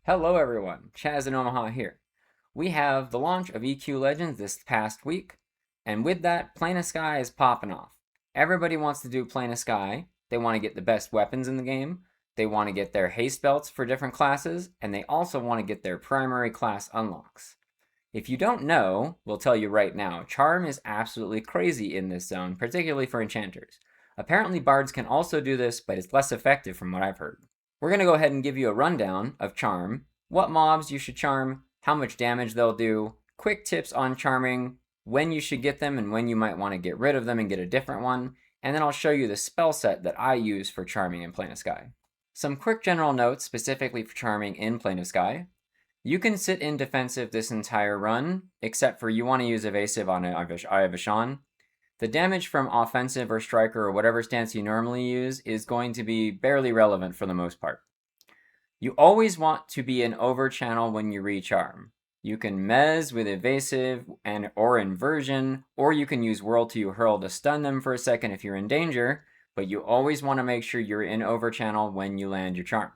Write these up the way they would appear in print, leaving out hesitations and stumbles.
Hello everyone, Chaz in Omaha here. We have the launch of EQ Legends this past week, and with that, PoSky is popping off. Everybody wants to do PoSky. They want to get the best weapons in the game, they want to get their haste belts for different classes, and they also want to get their primary class unlocks. If you don't know, we'll tell you right now, Charm is absolutely crazy in this zone, particularly for enchanters. Apparently bards can also do this, but it's less effective from what I've heard. We're going to go ahead and give you a rundown of Charm, what mobs you should charm, how much damage they'll do, quick tips on charming, when you should get them and when you might want to get rid of them and get a different one, and then I'll show you the spell set that I use for charming in PoSky. Some quick general notes specifically for charming in PoSky. You can sit in defensive this entire run, except for you want to use evasive on Eye of Ashan. The damage from offensive or striker or whatever stance you normally use is going to be barely relevant for the most part. You always want to be an over channel when you recharm. You can mez with evasive or inversion, or you can use whirl to hurl to stun them for a second if you're in danger, but you always want to make sure you're in over channel when you land your charm.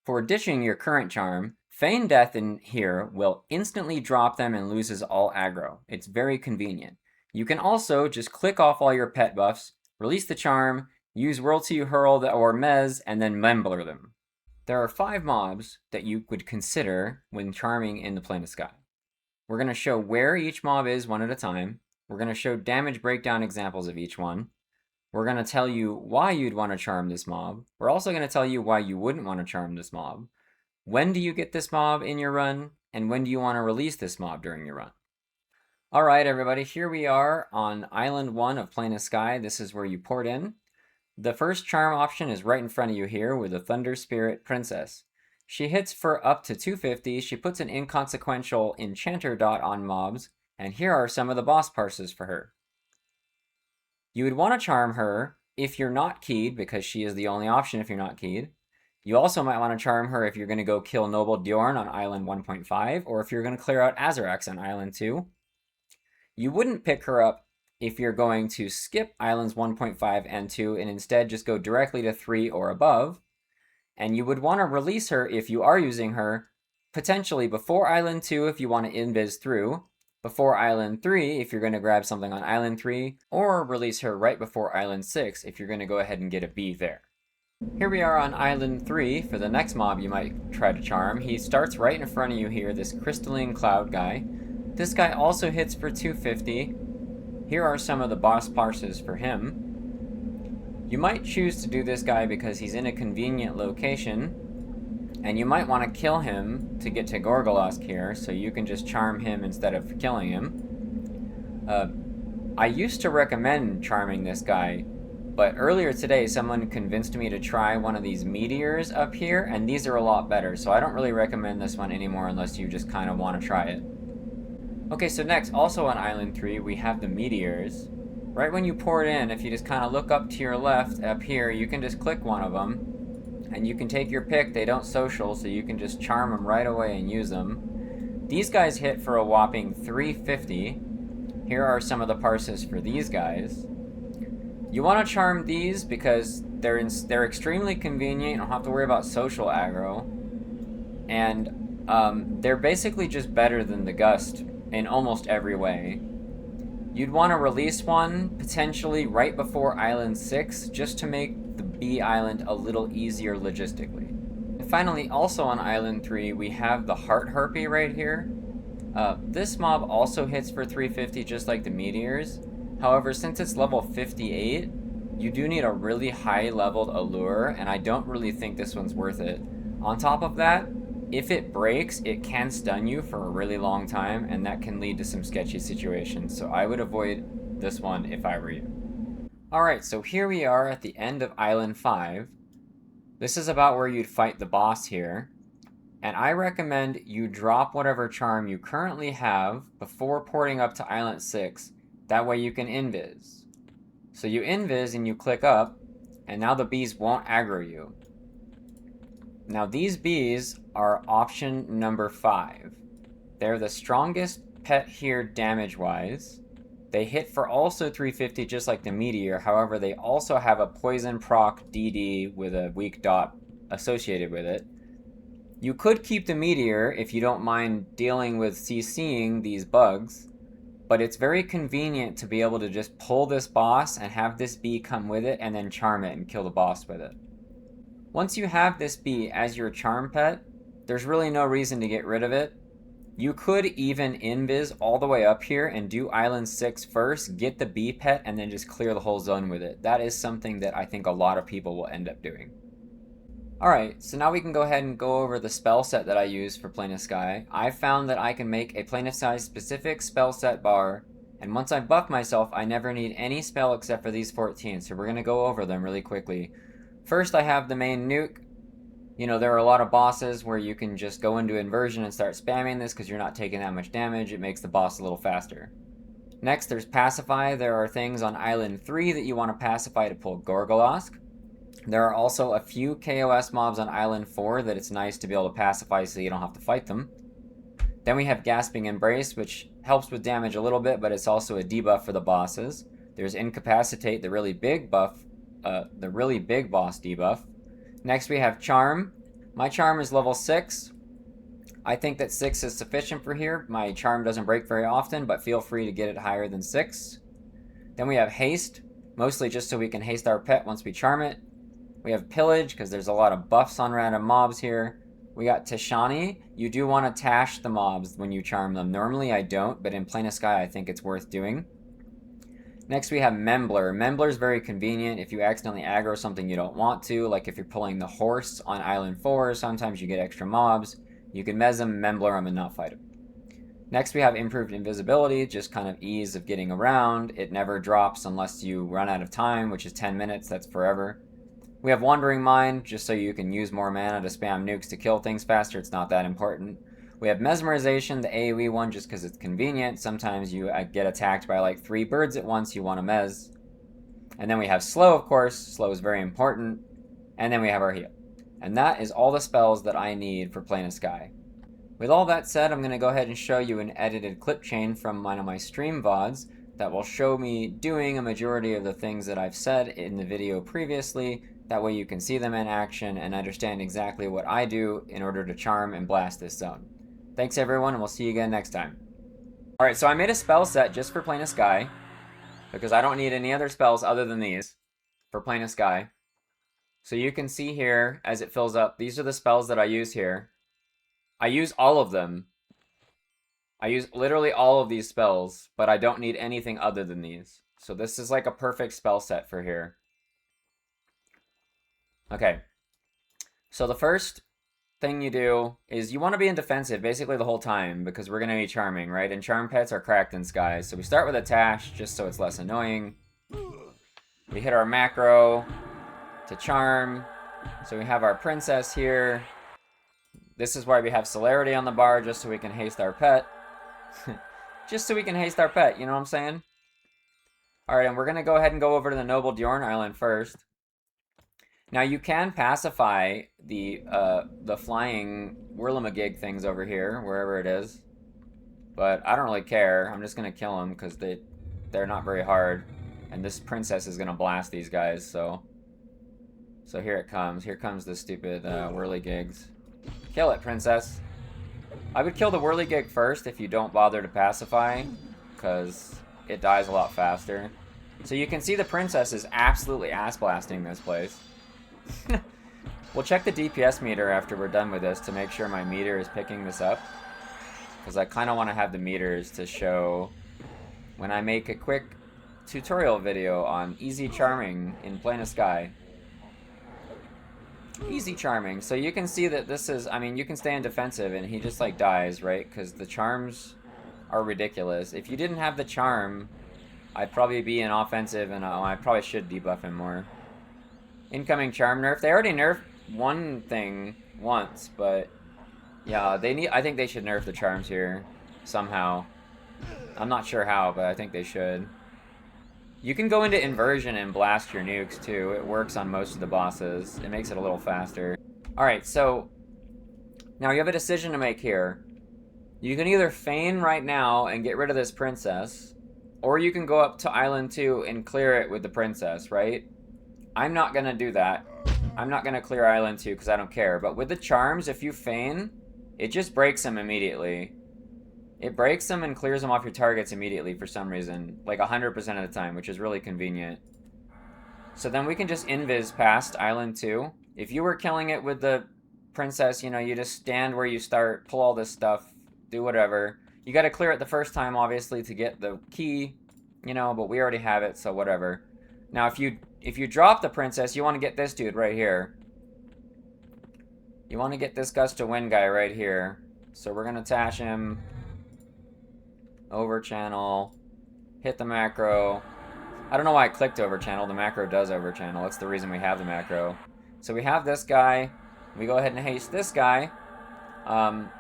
For ditching your current charm, Feign Death in here will instantly drop them and loses all aggro. It's very convenient. You can also just click off all your pet buffs, release the charm, use whirl to hurl or mez, and then membler them. There are 5 mobs that you would consider when charming in the PoSky. We're going to show where each mob is one at a time. We're going to show damage breakdown examples of each one. We're going to tell you why you'd want to charm this mob. We're also going to tell you why you wouldn't want to charm this mob. When do you get this mob in your run, and when do you want to release this mob during your run? Alright everybody, here we are on Island 1 of PoSky. This is where you port in. The first charm option is right in front of you here with the Thunder Spirit Princess. She hits for up to 250, she puts an inconsequential Enchanter dot on mobs, and here are some of the boss parses for her. You would want to charm her if you're not keyed, because she is the only option if you're not keyed. You also might want to charm her if you're going to go kill Noble Diorn on Island 1.5, or if you're going to clear out Azarax on Island 2. You wouldn't pick her up if you're going to skip Islands 1.5 and 2 and instead just go directly to 3 or above. And you would want to release her if you are using her, potentially before Island 2 if you want to invis through, before Island 3 if you're going to grab something on Island 3, or release her right before Island 6 if you're going to go ahead and get a B there. Here we are on Island 3 for the next mob you might try to charm. He starts right in front of you here, this crystalline cloud guy. This guy also hits for 250. Here are some of the boss parses for him. You might choose to do this guy because he's in a convenient location, and you might want to kill him to get to Gorgolosk here, so you can just charm him instead of killing him. I used to recommend charming this guy, but earlier today someone convinced me to try one of these meteors up here, and these are a lot better, so I don't really recommend this one anymore unless you just kind of want to try it. Okay, so next, also on Island 3, we have the meteors. Right when you port in, if you just kind of look up to your left, up here, you can just click one of them, and you can take your pick. They don't social, so you can just charm them right away and use them. These guys hit for a whopping 350. Here are some of the parses for these guys. You want to charm these because they're extremely convenient. You don't have to worry about social aggro. And they're basically just better than the Gust in almost every way. You'd want to release one potentially right before Island 6 just to make the B Island a little easier logistically. And finally, also on Island 3, we have the Heart Harpy right here. This mob also hits for 350 just like the meteors. However, since it's level 58, you do need a really high leveled allure, and I don't really think this one's worth it. On top of that, if it breaks, it can stun you for a really long time, and that can lead to some sketchy situations, so I would avoid this one if I were you. Alright, so here we are at the end of Island 5. This is about where you'd fight the boss here, and I recommend you drop whatever charm you currently have before porting up to Island 6, that way you can invis. So you invis and you click up, and now the bees won't aggro you. Now these bees are option number 5. They're the strongest pet here damage-wise. They hit for also 350 just like the Meteor, however they also have a poison proc DD with a weak dot associated with it. You could keep the Meteor if you don't mind dealing with CCing these bugs, but it's very convenient to be able to just pull this boss and have this bee come with it and then charm it and kill the boss with it. Once you have this bee as your charm pet, there's really no reason to get rid of it. You could even invis all the way up here and do Island 6 first, get the bee pet, and then just clear the whole zone with it. That is something that I think a lot of people will end up doing. Alright, so now we can go ahead and go over the spell set that I use for Plane of Sky. I found that I can make a Plane of Sky specific spell set bar, and once I buff myself, I never need any spell except for these 14, so we're going to go over them really quickly. First, I have the main nuke. You know, there are a lot of bosses where you can just go into inversion and start spamming this because you're not taking that much damage. It makes the boss a little faster. Next, there's Pacify. There are things on Island 3 that you want to pacify to pull Gorgolosk. There are also a few KOS mobs on Island 4 that it's nice to be able to pacify so you don't have to fight them. Then we have Gasping Embrace, which helps with damage a little bit, but it's also a debuff for the bosses. There's Incapacitate, the really big boss debuff. Next we have Charm. My Charm is level 6. I think that 6 is sufficient for here. My Charm doesn't break very often, but feel free to get it higher than 6. Then we have Haste, mostly just so we can haste our pet once we charm it. We have Pillage, because there's a lot of buffs on random mobs here. We got Tashani. You do want to tash the mobs when you charm them. Normally I don't, but in Plane of Sky I think it's worth doing. Next we have Membler. Membler is very convenient if you accidentally aggro something you don't want to, like if you're pulling the horse on Island 4, sometimes you get extra mobs. You can mez them, Membler them, and not fight them. Next we have Improved Invisibility, just kind of ease of getting around. It never drops unless you run out of time, which is 10 minutes, that's forever. We have Wandering Mind, just so you can use more mana to spam nukes to kill things faster. It's not that important. We have Mesmerization, the AoE one, just because it's convenient. Sometimes you get attacked by like 3 birds at once, you want to mez. And then we have Slow, of course. Slow is very important. And then we have our heal. And that is all the spells that I need for Plane of Sky. With all that said, I'm going to go ahead and show you an edited clip chain from one of my stream VODs that will show me doing a majority of the things that I've said in the video previously. That way you can see them in action and understand exactly what I do in order to charm and blast this zone. Thanks everyone, and we'll see you again next time. Alright, so I made a spell set just for Plane of Sky, because I don't need any other spells other than these for Plane of Sky. So you can see here, as it fills up, these are the spells that I use here. I use all of them. I use literally all of these spells, but I don't need anything other than these. So this is like a perfect spell set for here. Okay, so the first thing you do is you want to be in defensive basically the whole time because we're going to be charming, right? And charm pets are cracked in skies. So we start with a Tash just so it's less annoying. We hit our macro to charm. So we have our princess here. This is why we have celerity on the bar, just so we can haste our pet. Just so we can haste our pet, you know what I'm saying? Alright, and we're going to go ahead and go over to the Noble Diorn Island first. Now you can pacify the flying Whirlamagig things over here, wherever it is. But I don't really care. I'm just going to kill them because they're not very hard. And this princess is going to blast these guys, so here it comes. Here comes the stupid Whirligigs. Kill it, princess. I would kill the Whirligig first if you don't bother to pacify, because it dies a lot faster. So you can see the princess is absolutely ass-blasting this place. We'll check the DPS meter after we're done with this to make sure my meter is picking this up, because I kind of want to have the meters to show when I make a quick tutorial video on easy charming in Plane of Sky. Easy charming. So you can see that this is, I mean, you can stay in defensive and he just like dies, right? Because the charms are ridiculous. If you didn't have the charm, I'd probably be in offensive and I probably should debuff him more. Incoming charm nerf. They already nerfed one thing once, but yeah, I think they should nerf the charms here somehow. I'm not sure how, but I think they should. You can go into inversion and blast your nukes too. It works on most of the bosses. It makes it a little faster. Alright, so now you have a decision to make here. You can either feign right now and get rid of this princess, or you can go up to Island 2 and clear it with the princess, right? I'm not gonna do that. I'm not going to clear Island 2 because I don't care. But with the charms, if you feign, it just breaks them immediately. It breaks them and clears them off your targets immediately for some reason. Like 100% of the time, which is really convenient. So then we can just invis past Island 2. If you were killing it with the princess, you know, you just stand where you start, pull all this stuff, do whatever. You got to clear it the first time, obviously, to get the key, you know, but we already have it, so whatever. Now, if you drop the princess, you want to get this dude right here. You want to get this Gust of Wind guy right here. So we're going to attach him. Over channel. Hit the macro. I don't know why I clicked over channel. The macro does over channel. That's the reason we have the macro. So we have this guy. We go ahead and haste this guy. I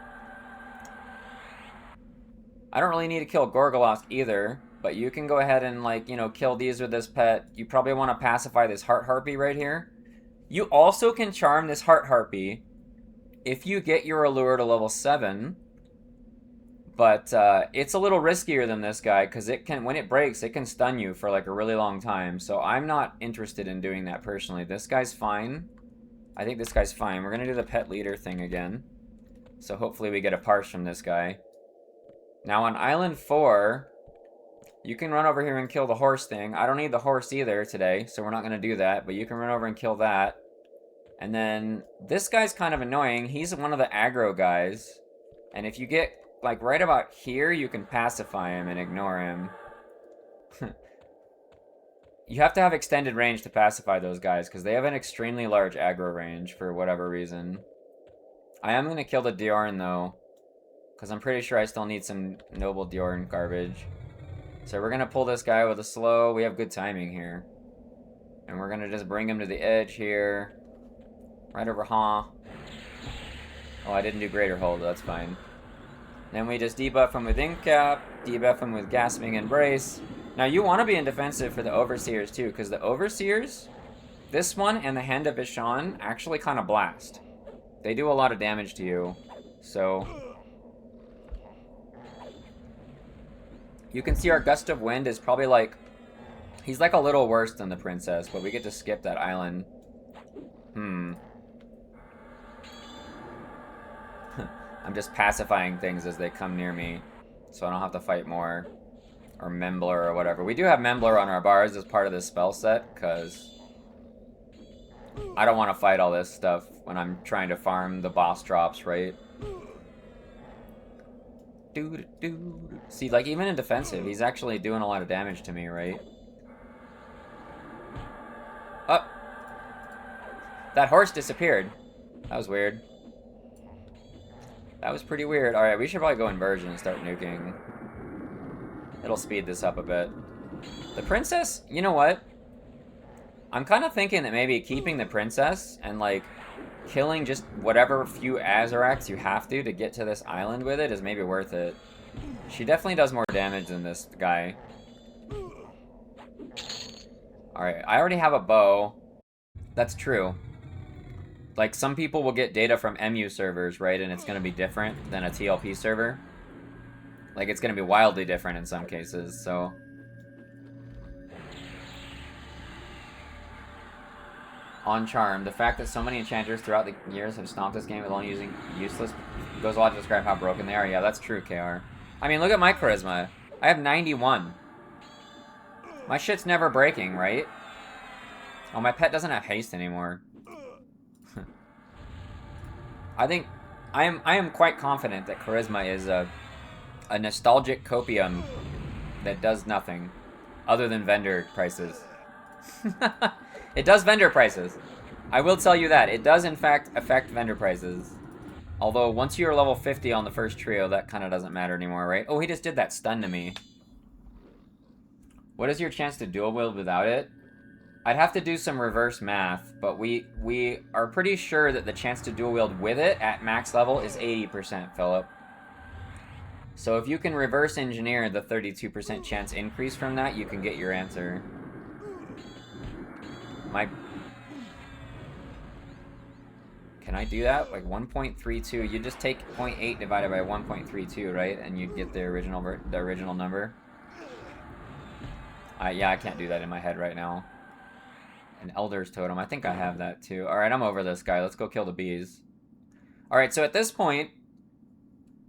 don't really need to kill Gorgolosk either, but you can go ahead and, like, you know, kill these with this pet. You probably want to pacify this Heart Harpy right here. You also can charm this Heart Harpy if you get your allure to level 7. But it's a little riskier than this guy because it can, when it breaks, it can stun you for like a really long time. So I'm not interested in doing that personally. This guy's fine. I think this guy's fine. We're going to do the pet leader thing again. So hopefully we get a parse from this guy. Now on Island 4, you can run over here and kill the horse thing. I don't need the horse either today, so we're not going to do that. But you can run over and kill that. And then this guy's kind of annoying. He's one of the aggro guys. And if you get, like, right about here, you can pacify him and ignore him. You have to have extended range to pacify those guys, because they have an extremely large aggro range for whatever reason. I am going to kill the Diorn, though, because I'm pretty sure I still need some noble Diorn garbage. So we're going to pull this guy with a slow. We have good timing here. And we're going to just bring him to the edge here. Right over Oh, I didn't do Greater Hold. That's fine. Then we just debuff him with Incap, debuff him with Gasping Embrace. Now you want to be in defensive for the Overseers too, because the Overseers, this one and the Hand of Ishan, actually kind of blast. They do a lot of damage to you, so... You can see our Gust of Wind is probably like... He's like a little worse than the Princess, but we get to skip that island. I'm just pacifying things as they come near me, so I don't have to fight more. Or Membler or whatever. We do have Membler on our bars as part of this spell set, because I don't want to fight all this stuff when I'm trying to farm the boss drops, right? See, like, even in defensive, he's actually doing a lot of damage to me, right? Oh! That horse disappeared. That was weird. That was pretty weird. Alright, we should probably go Inversion and start nuking. It'll speed this up a bit. The Princess, you know what? I'm kind of thinking that maybe keeping the Princess and, like, killing just whatever few Azaracs you have to get to this island with it is maybe worth it. She definitely does more damage than this guy. Alright, I already have a bow. That's true. Like, some people will get data from MU servers, right? And it's going to be different than a TLP server. Like, it's going to be wildly different in some cases, so... On Charm, the fact that so many enchanters throughout the years have stomped this game with only using useless goes a lot to describe how broken they are. Yeah, that's true, KR. I mean, look at my charisma. I have 91. My shit's never breaking, right? Oh, my pet doesn't have haste anymore. I think I am quite confident that charisma is a nostalgic copium that does nothing other than vendor prices. It does vendor prices. I will tell you that. It does, in fact, affect vendor prices. Although, once you're level 50 on the first trio, that kind of doesn't matter anymore, right? Oh, he just did that stun to me. What is your chance to dual wield without it? I'd have to do some reverse math, but we are pretty sure that the chance to dual wield with it at max level is 80%, Philip. So if you can reverse engineer the 32% chance increase from that, you can get your answer. Can I do that? Like 1.32, you just take 0.8 divided by 1.32, right? And you'd get the original number. Yeah, I can't do that in my head right now. An Elder's Totem. I think I have that too. Alright, I'm over this guy. Let's go kill the bees. Alright, so at this point,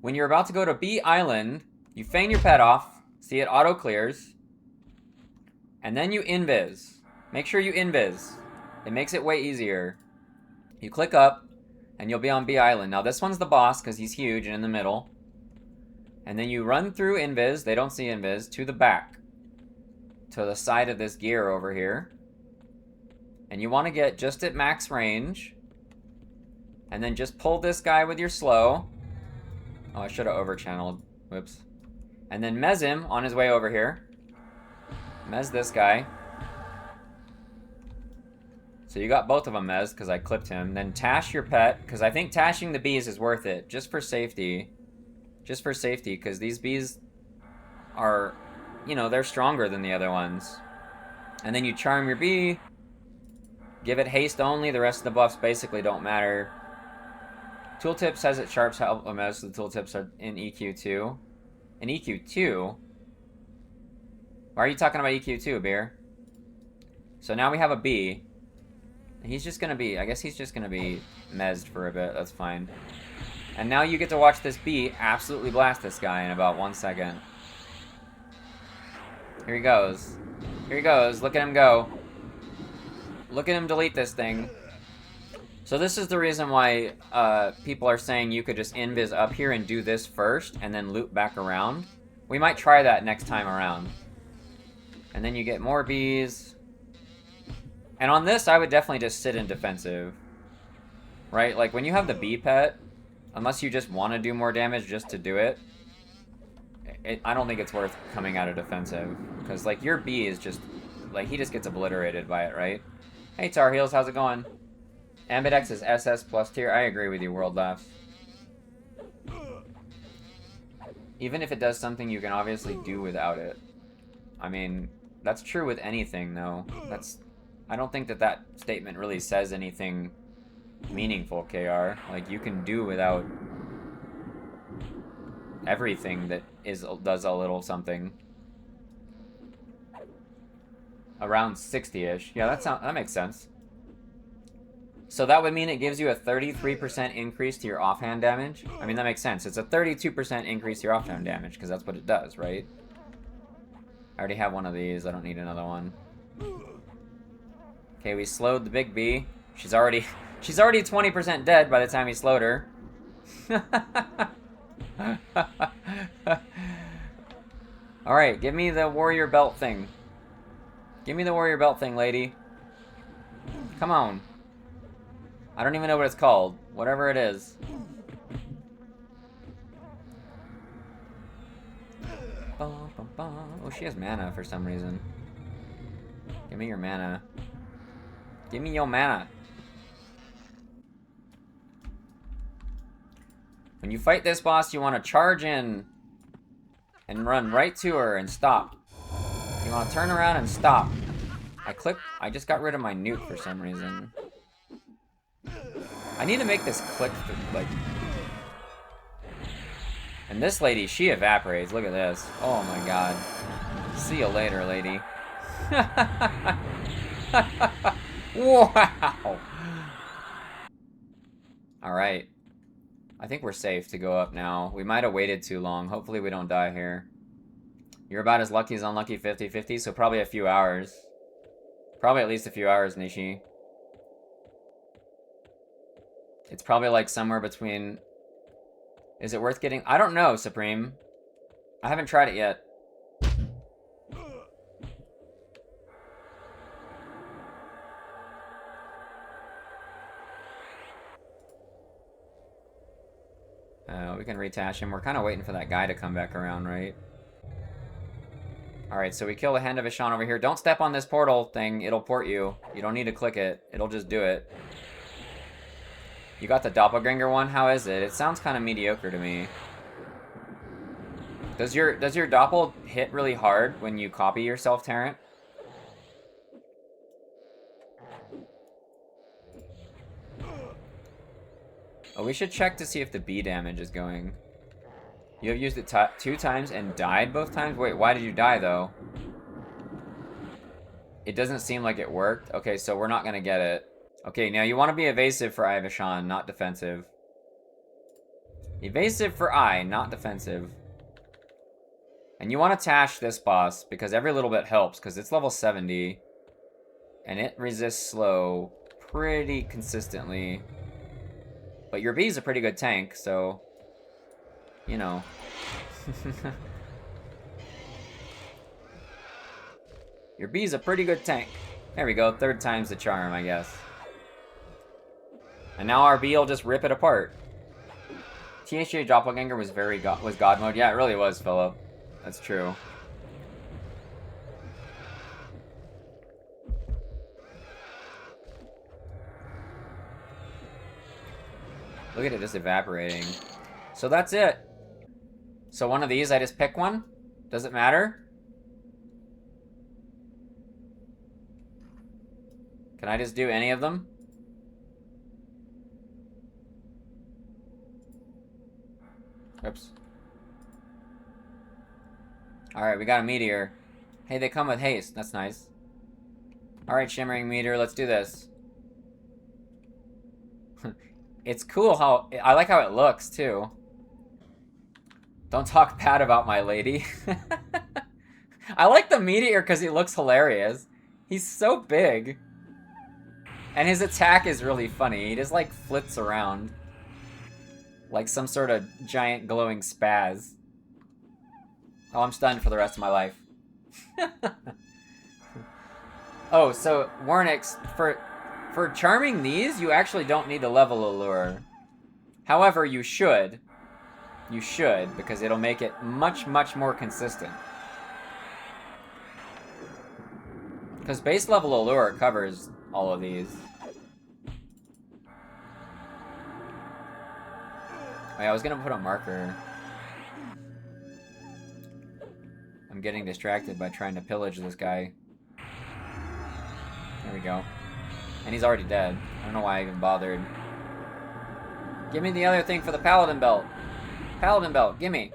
when you're about to go to Bee Island, you feign your pet off. See, it auto-clears. And then you invis. Make sure you invis. It makes it way easier. You click up, and you'll be on Bee Island. Now, this one's the boss, because he's huge and in the middle. And then you run through invis, they don't see invis, to the back. To the side of this gear over here. And you want to get just at max range. And then just pull this guy with your slow. Oh, I should have over-channeled. Whoops. And then mez him on his way over here. Mez this guy. So you got both of them mez, because I clipped him. Then tash your pet, because I think tashing the bees is worth it. Just for safety. Just for safety, because these bees are, you know, they're stronger than the other ones. And then you charm your bee. Give it haste only. The rest of the buffs basically don't matter. Tooltip says it sharps help most of the tooltips are in EQ2. In EQ2? Why are you talking about EQ2, Beer? So now we have a bee. He's just gonna be, I guess he's just gonna be mezzed for a bit. That's fine. And now you get to watch this bee absolutely blast this guy in about 1 second. Here he goes. Here he goes. Look at him go. Look at him delete this thing. So this is the reason why people are saying you could just invis up here and do this first and then loop back around. We might try that next time around. And then you get more bees. And on this, I would definitely just sit in defensive. Right? Like, when you have the bee pet, unless you just want to do more damage just to do it, I don't think it's worth coming out of defensive. Because, like, your bee is just... Like, he just gets obliterated by it, right? Hey, Tar Heels, how's it going? Ambidex is SS plus tier. I agree with you, World Laughs. Even if it does something you can obviously do without it. I mean, that's true with anything, though. I don't think that statement really says anything meaningful, KR. Like, you can do without everything that does a little something. Around 60-ish. Yeah, that makes sense. So that would mean it gives you a 33% increase to your offhand damage. I mean, that makes sense. It's a 32% increase to your offhand damage, because that's what it does, right? I already have one of these. I don't need another one. Okay, we slowed the big bee. She's already 20% dead by the time he slowed her. Alright, give me the warrior belt thing. Give me the warrior belt thing, lady. Come on. I don't even know what it's called. Whatever it is. Oh, she has mana for some reason. Give me your mana. Give me your mana. When you fight this boss, you want to charge in and run right to her and stop. You want to turn around and stop. I just got rid of my nuke for some reason. I need to make this click, like... And this lady, she evaporates. Look at this. Oh my god. See you later, lady. Wow! Alright. I think we're safe to go up now. We might have waited too long. Hopefully we don't die here. You're about as lucky as unlucky 50-50, so probably a few hours. Probably at least a few hours, Nishi. It's probably like somewhere between... Is it worth getting... I don't know, Supreme. I haven't tried it yet. We can retash him. We're kind of waiting for that guy to come back around, right? Alright, so we kill the Hand of Ishan over here. Don't step on this portal thing. It'll port you. You don't need to click it. It'll just do it. You got the doppelganger one? How is it? It sounds kind of mediocre to me. Does your doppel hit really hard when you copy yourself, Terrant? Oh, we should check to see if the bee damage is going. You have used it 2 times and died both times? Wait, why did you die, though? It doesn't seem like it worked. Okay, so we're not gonna get it. Okay, now you want to be evasive for Ivashon, not defensive. Evasive for I, not defensive. And you want to Tash this boss, because every little bit helps, because it's level 70. And it resists slow pretty consistently. But your B's a pretty good tank, so... You know. Your B's a pretty good tank. There we go, 3rd time's the charm, I guess. And now our B will just rip it apart. THA Doppelganger was was God mode. Yeah, it really was, Philip. That's true. Look at it just evaporating. So that's it. So one of these, I just pick one? Does it matter? Can I just do any of them? Oops. Alright, we got a Meteor. Hey, they come with haste. That's nice. Alright, Shimmering Meteor, let's do this. It's cool how... I like how it looks, too. Don't talk bad about my lady. I like the Meteor because he looks hilarious. He's so big. And his attack is really funny. He just, like, flits around. Like some sort of giant glowing spaz. Oh, I'm stunned for the rest of my life. Oh, so, Warnix, for charming these, you actually don't need to level Allure. However, you should. You should, because it'll make it much, much more consistent. Because base level Allure covers all of these. Oh, yeah, I was gonna put a marker. I'm getting distracted by trying to pillage this guy. There we go. And he's already dead. I don't know why I even bothered. Give me the other thing for the Paladin Belt. Paladin Belt, gimme.